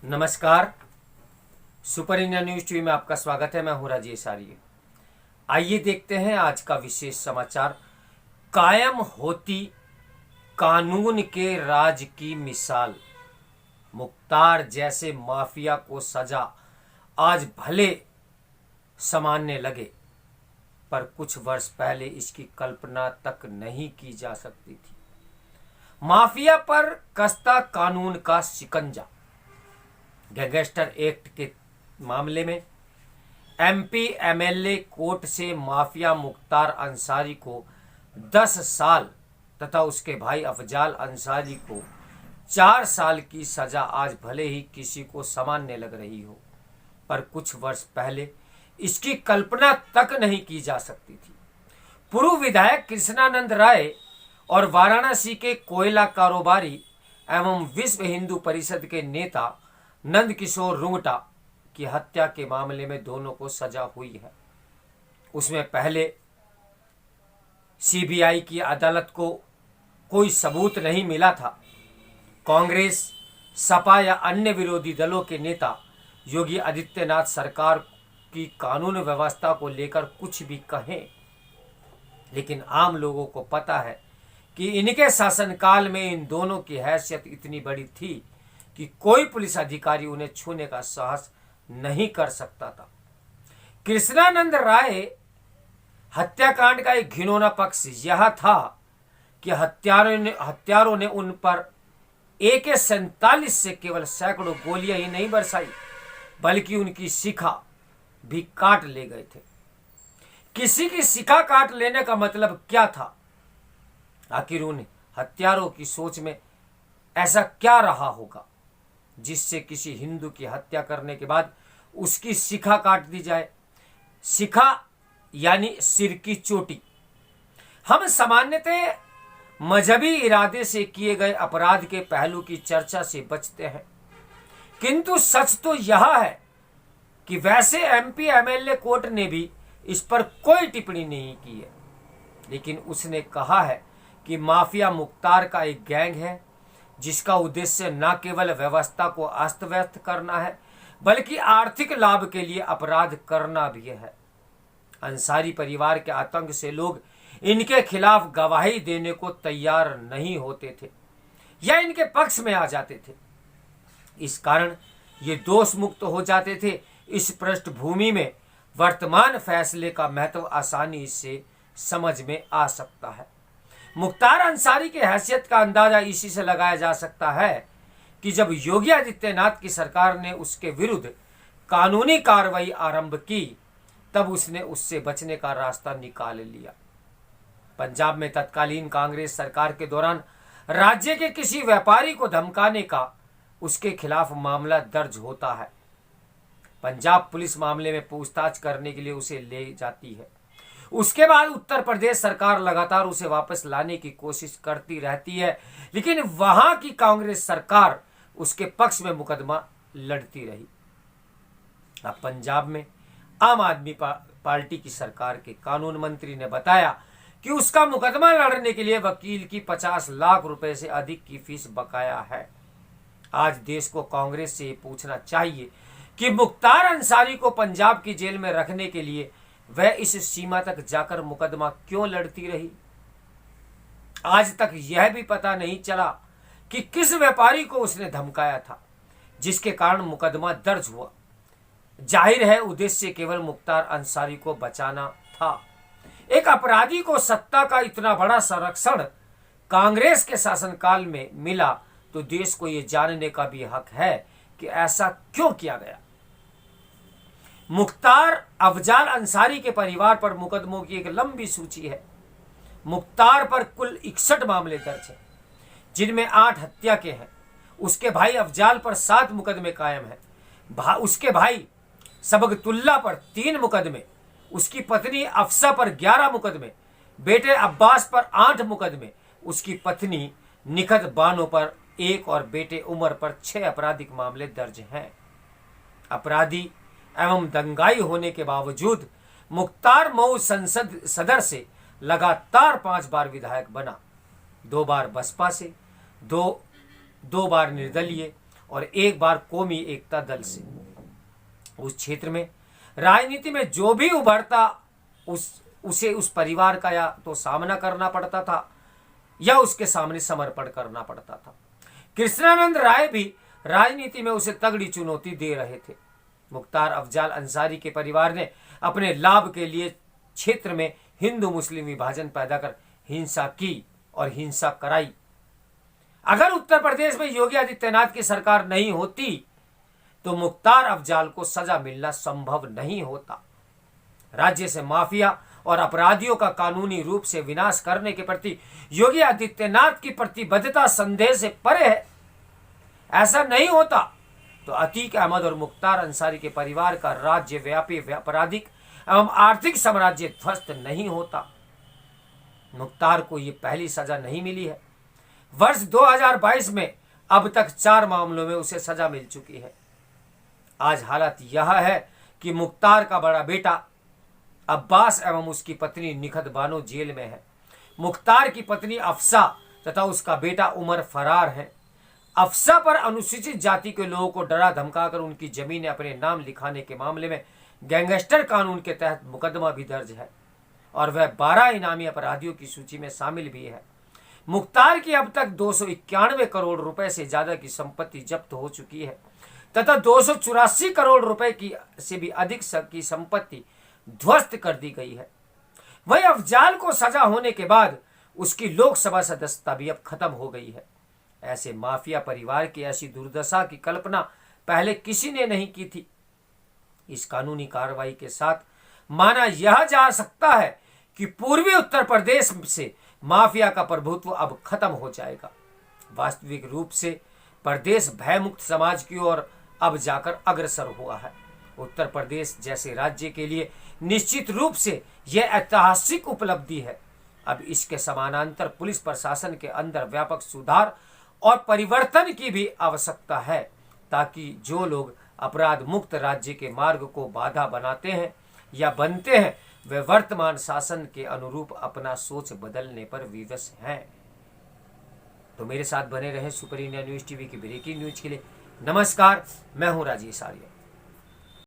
नमस्कार। Super India news TV में आपका स्वागत है। मैं हूं राजेश आर्य। आइए देखते हैं आज का विशेष समाचार। कायम होती कानून के राज की मिसाल। मुख्तार जैसे माफिया को सजा आज भले समानने लगे, पर कुछ वर्ष पहले इसकी कल्पना तक नहीं की जा सकती थी। माफिया पर कसता कानून का शिकंजा। गैंगस्टर एक्ट के मामले में एमपी एमएलए कोर्ट से माफिया मुख्तार अंसारी को 10 साल तथा उसके भाई अफजाल अंसारी को 4 साल की सजा आज भले ही किसी को सामान्य लग रही हो, पर कुछ वर्ष पहले इसकी कल्पना तक नहीं की जा सकती थी। पूर्व विधायक कृष्णानंद राय और वाराणसी के कोयला कारोबारी एवं विश्व हिंदू परिषद के नेता नंद किशोर रुंगटा की हत्या के मामले में दोनों को सजा हुई है। उसमें पहले सीबीआई की अदालत को कोई सबूत नहीं मिला था। कांग्रेस, सपा या अन्य विरोधी दलों के नेता योगी आदित्यनाथ सरकार की कानून व्यवस्था को लेकर कुछ भी कहें, लेकिन आम लोगों को पता है कि इनके शासनकाल में इन दोनों की हैसियत इतनी बड़ी थी कि कोई पुलिस अधिकारी उन्हें छूने का साहस नहीं कर सकता था। कृष्णानंद राय हत्याकांड का एक घिनौना पक्ष यह था कि हत्यारों ने उन पर AK-47 से केवल सैकड़ों गोलियां ही नहीं बरसाई, बल्कि उनकी शिखा भी काट ले गए थे। किसी की शिखा काट लेने का मतलब क्या था? आखिर उन हत्यारों की सोच में ऐसा क्या रहा होगा जिससे किसी हिंदू की हत्या करने के बाद उसकी शिखा काट दी जाए? शिखा यानी सिर की चोटी। हम सामान्यतः मजहबी इरादे से किए गए अपराध के पहलू की चर्चा से बचते हैं, किंतु सच तो यह है कि वैसे एमपी एमएलए कोर्ट ने भी इस पर कोई टिप्पणी नहीं की है, लेकिन उसने कहा है कि माफिया मुख्तार का एक गैंग है जिसका उद्देश्य न केवल व्यवस्था को अस्त व्यस्त करना है, बल्कि आर्थिक लाभ के लिए अपराध करना भी है। अंसारी परिवार के आतंक से लोग इनके खिलाफ गवाही देने को तैयार नहीं होते थे या इनके पक्ष में आ जाते थे। इस कारण ये दोष मुक्त हो जाते थे। इस पृष्ठभूमि में वर्तमान फैसले का महत्व आसानी से समझ में आ सकता है। मुख्तार अंसारी की हैसियत का अंदाजा इसी से लगाया जा सकता है कि जब योगी आदित्यनाथ की सरकार ने उसके विरुद्ध कानूनी कार्रवाई आरंभ की, तब उसने उससे बचने का रास्ता निकाल लिया। पंजाब में तत्कालीन कांग्रेस सरकार के दौरान राज्य के किसी व्यापारी को धमकाने का उसके खिलाफ मामला दर्ज होता है। पंजाब पुलिस मामले में पूछताछ करने के लिए उसे ले जाती है। उसके बाद उत्तर प्रदेश सरकार लगातार उसे वापस लाने की कोशिश करती रहती है, लेकिन वहां की कांग्रेस सरकार उसके पक्ष में मुकदमा लड़ती रही। अब पंजाब में आम आदमी पार्टी की सरकार के कानून मंत्री ने बताया कि उसका मुकदमा लड़ने के लिए वकील की 50 लाख रुपए से अधिक की फीस बकाया है। आज देश को कांग्रेस से पूछना चाहिए कि मुख्तार अंसारी को पंजाब की जेल में रखने के लिए वह इस सीमा तक जाकर मुकदमा क्यों लड़ती रही। आज तक यह भी पता नहीं चला कि किस व्यापारी को उसने धमकाया था जिसके कारण मुकदमा दर्ज हुआ। जाहिर है उद्देश्य केवल मुख्तार अंसारी को बचाना था। एक अपराधी को सत्ता का इतना बड़ा संरक्षण कांग्रेस के शासनकाल में मिला तो देश को यह जानने का भी हक है कि ऐसा क्यों किया गया। मुख्तार अफजाल अंसारी के परिवार पर मुकदमों की एक लंबी सूची है। मुख्तार पर कुल 61 मामले दर्ज हैं, जिनमें 8 हत्या के हैं। उसके भाई अफजाल पर 7 मुकदमे कायम हैं। उसके भाई सबगतुल्ला पर 3 मुकदमे, उसकी पत्नी अफसा पर 11 मुकदमे, बेटे अब्बास पर 8 मुकदमे, उसकी पत्नी निखत बानो पर 1 और बेटे उमर पर 6 आपराधिक मामले दर्ज हैं। अपराधी एवं दंगाई होने के बावजूद मुख्तार मऊ संसद सदर से लगातार 5 बार विधायक बना। 2 बार बसपा से, दो बार निर्दलीय और एक बार कौमी एकता दल से। उस क्षेत्र में राजनीति में जो भी उभरता उसे उस परिवार का या तो सामना करना पड़ता था या उसके सामने समर्पण करना पड़ता था। कृष्णानंद राय भी राजनीति में उसे तगड़ी चुनौती दे रहे थे। मुख्तार अफजाल अंसारी के परिवार ने अपने लाभ के लिए क्षेत्र में हिंदू मुस्लिम विभाजन पैदा कर हिंसा की और हिंसा कराई। अगर उत्तर प्रदेश में योगी आदित्यनाथ की सरकार नहीं होती तो मुख्तार अफजाल को सजा मिलना संभव नहीं होता। राज्य से माफिया और अपराधियों का कानूनी रूप से विनाश करने के प्रति योगी आदित्यनाथ की प्रतिबद्धता संदेह से परे है। ऐसा नहीं होता तो अतीक अहमद और मुख्तार अंसारी के परिवार का राज्यव्यापी आपराधिक एवं आर्थिक साम्राज्य ध्वस्त नहीं होता। मुख्तार को यह पहली सजा नहीं मिली है। वर्ष 2022 में अब तक 4 मामलों में उसे सजा मिल चुकी है। आज हालत यह है कि मुख्तार का बड़ा बेटा अब्बास एवं उसकी पत्नी निखत बानो जेल में है। मुख्तार की पत्नी अफसा तथा उसका बेटा उमर फरार है। अफसा पर अनुसूचित जाति के लोगों को डरा धमकाकर उनकी जमीनें अपने नाम लिखाने के मामले में गैंगस्टर कानून के तहत मुकदमा भी दर्ज है और वह 12 इनामी अपराधियों की सूची में शामिल भी है। मुख्तार की अब तक 291 करोड़ रुपए से ज्यादा की संपत्ति जब्त हो चुकी है तथा 284 करोड़ रुपए की से भी अधिक की संपत्ति ध्वस्त कर दी गई है। वही अफजाल को सजा होने के बाद उसकी लोकसभा सदस्यता भी अब खत्म हो गई है। ऐसे माफिया परिवार की ऐसी दुर्दशा की कल्पना पहले किसी ने नहीं की थी। इस कानूनी कार्रवाई के साथ माना यह जा सकता है कि पूर्वी उत्तर प्रदेश से माफिया का प्रभुत्व अब खत्म हो जाएगा। वास्तविक रूप से प्रदेश भयमुक्त समाज की ओर अब जाकर अग्रसर हुआ है। उत्तर प्रदेश जैसे राज्य के लिए निश्चित रूप से यह ऐतिहासिक उपलब्धि है। अब इसके समानांतर पुलिस प्रशासन के अंदर व्यापक सुधार और परिवर्तन की भी आवश्यकता है ताकि जो लोग अपराध मुक्त राज्य के मार्ग को बाधा बनाते हैं या बनते हैं वे वर्तमान शासन के अनुरूप अपना सोच बदलने पर विवश हैं। तो मेरे साथ बने रहें सुपर इंडिया न्यूज टीवी की ब्रेकिंग न्यूज के लिए। नमस्कार, मैं हूं राजेश आर्य।